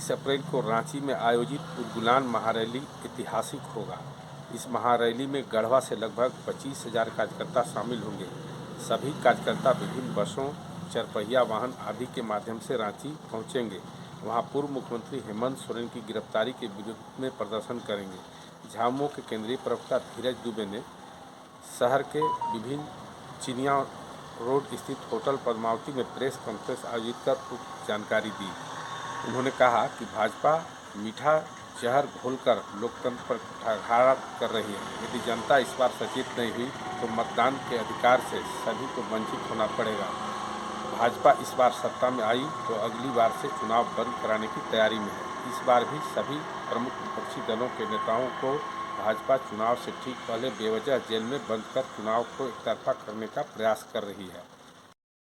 21 अप्रैल को रांची में आयोजित उलगुलान महारैली ऐतिहासिक होगा। इस महारैली में गढ़वा से लगभग 25,000 कार्यकर्ता शामिल होंगे। सभी कार्यकर्ता विभिन्न बसों, चरपहिया वाहन आदि के माध्यम से रांची पहुंचेंगे। वहां पूर्व मुख्यमंत्री हेमंत सोरेन की गिरफ्तारी के विरोध में प्रदर्शन करेंगे। झामुमो के केंद्रीय प्रवक्ता धीरज दुबे ने शहर के विभिन्न चिनिया रोड स्थित होटल पद्मावती में प्रेस कॉन्फ्रेंस आयोजित कर उक्त जानकारी दी। उन्होंने कहा कि भाजपा मीठा जहर घोलकर लोकतंत्र पर कुठाराघात कर रही है। यदि जनता इस बार सचेत नहीं हुई तो मतदान के अधिकार से सभी को वंचित होना पड़ेगा। भाजपा इस बार सत्ता में आई तो अगली बार से चुनाव बंद कराने की तैयारी में है। इस बार भी सभी प्रमुख विपक्षी दलों के नेताओं को भाजपा चुनाव से ठीक पहले बेवजह जेल में बंद कर चुनाव को एकतरफा करने का प्रयास कर रही है।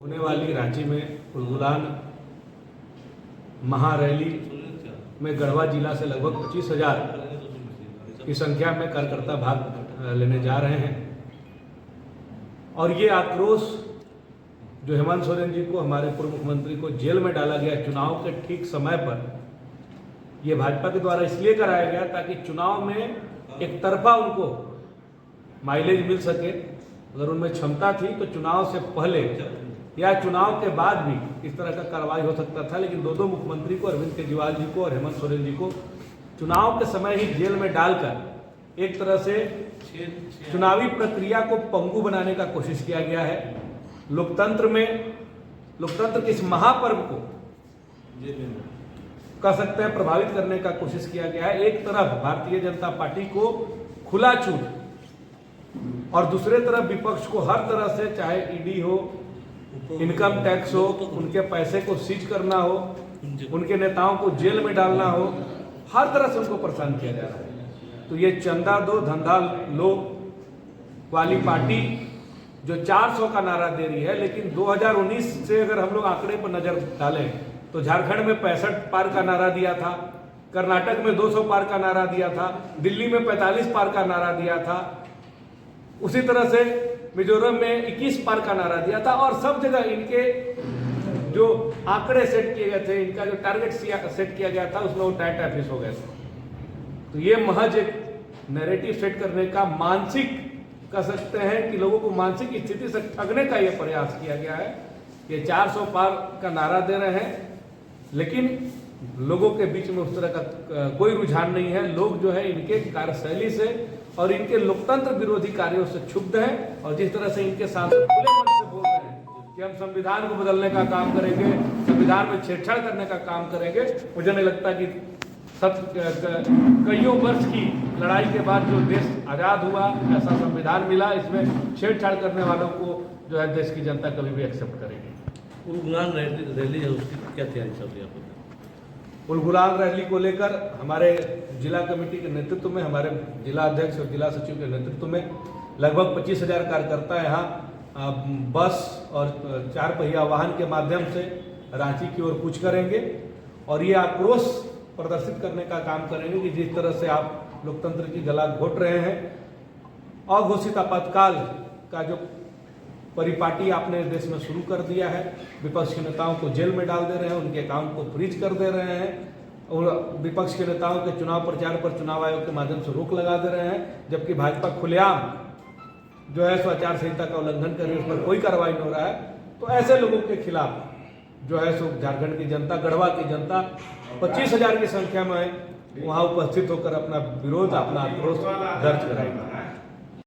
होने वाली रांची में उलगुलान महारैली में गढ़वा जिला से लगभग 25,000 की संख्या में कार्यकर्ता भाग लेने जा रहे हैं और ये आक्रोश जो हेमंत सोरेन जी को, हमारे पूर्व मुख्यमंत्री को जेल में डाला गया चुनाव के ठीक समय पर, ये भाजपा के द्वारा इसलिए कराया गया ताकि चुनाव में एक तरफा उनको माइलेज मिल सके। अगर उनमें क्षमता थी तो चुनाव से पहले या चुनाव के बाद भी इस तरह का कार्रवाई हो सकता था, लेकिन दो मुख्यमंत्री को, अरविंद केजरीवाल जी को और हेमंत सोरेन जी को चुनाव के समय ही जेल में डालकर एक तरह से चुनावी प्रक्रिया को पंगु बनाने का कोशिश किया गया है। लोकतंत्र के इस महापर्व को कह सकते हैं प्रभावित करने का कोशिश किया गया है। एक तरफ भारतीय जनता पार्टी को खुला छूट और दूसरे तरफ विपक्ष को हर तरह से, चाहे ईडी हो, इनकम टैक्स हो, उनके पैसे को सीज करना हो, उनके नेताओं को जेल में डालना हो, हर तरह से उनको परेशान किया जा रहा है। तो ये चंदा दो धंधा लो वाली पार्टी जो 400 का नारा दे रही है, लेकिन 2019 से अगर हम लोग आंकड़े पर नजर डालें तो झारखंड में 65 पार का नारा दिया था, कर्नाटक में 200 पार का नारा दिया था, दिल्ली में 45 पार का नारा दिया था, उसी तरह से मिजोरम में 21 पार का नारा दिया था और सब जगह इनके जो आंकड़े सेट किए गए थे, इनका जो टारगेट सेट किया गया था, उसमें वो टाइट हो गए थे। तो ये महज एक नैरेटिव सेट करने का, मानसिक कह सकते हैं कि लोगों को मानसिक स्थिति से ठगने का ये प्रयास किया गया है। ये 400 पार का नारा दे रहे हैं, लेकिन लोगों के बीच में उस तरह का कोई रुझान नहीं है। लोग जो है इनके कार्यशैली से और इनके लोकतंत्र विरोधी कार्यों से क्षुब्ध हैं और जिस तरह से इनके सांसद खुले मन से बोल रहे हैं कि हम संविधान को बदलने का काम करेंगे, संविधान में छेड़छाड़ करने का काम करेंगे, मुझे नहीं लगता कि कईयों वर्ष की लड़ाई के बाद जो देश आज़ाद हुआ, ऐसा संविधान मिला, इसमें छेड़छाड़ करने वालों को जो है देश की जनता कभी भी एक्सेप्ट करेगी। उलगुलान रैली है, उसकी क्या तैयारी चल रही है? उलगुलान रैली को लेकर हमारे जिला कमेटी के नेतृत्व में, हमारे जिला अध्यक्ष और जिला सचिव के नेतृत्व में लगभग 25,000 कार्यकर्ता यहाँ बस और 4 पहिया वाहन के माध्यम से रांची की ओर कूच करेंगे और ये आक्रोश प्रदर्शित करने का काम करेंगे कि जिस तरह से आप लोकतंत्र की गला घोट रहे हैं, अघोषित आपातकाल का जो परिपाटी आपने देश में शुरू कर दिया है, विपक्ष के नेताओं को जेल में डाल दे रहे हैं, उनके अकाउंट को फ्रीज कर दे रहे हैं और विपक्ष के नेताओं के चुनाव प्रचार पर चुनाव आयोग के माध्यम से रोक लगा दे रहे हैं, जबकि भाजपा खुलेआम जो है आचार संहिता का उल्लंघन कर रही है, उस पर कोई कार्रवाई नहीं हो रहा है। तो ऐसे लोगों के खिलाफ जो है सो झारखंड की जनता, गढ़वा की जनता 25,000 की संख्या में वहां उपस्थित होकर अपना विरोध, अपना आक्रोश दर्ज कराएगी।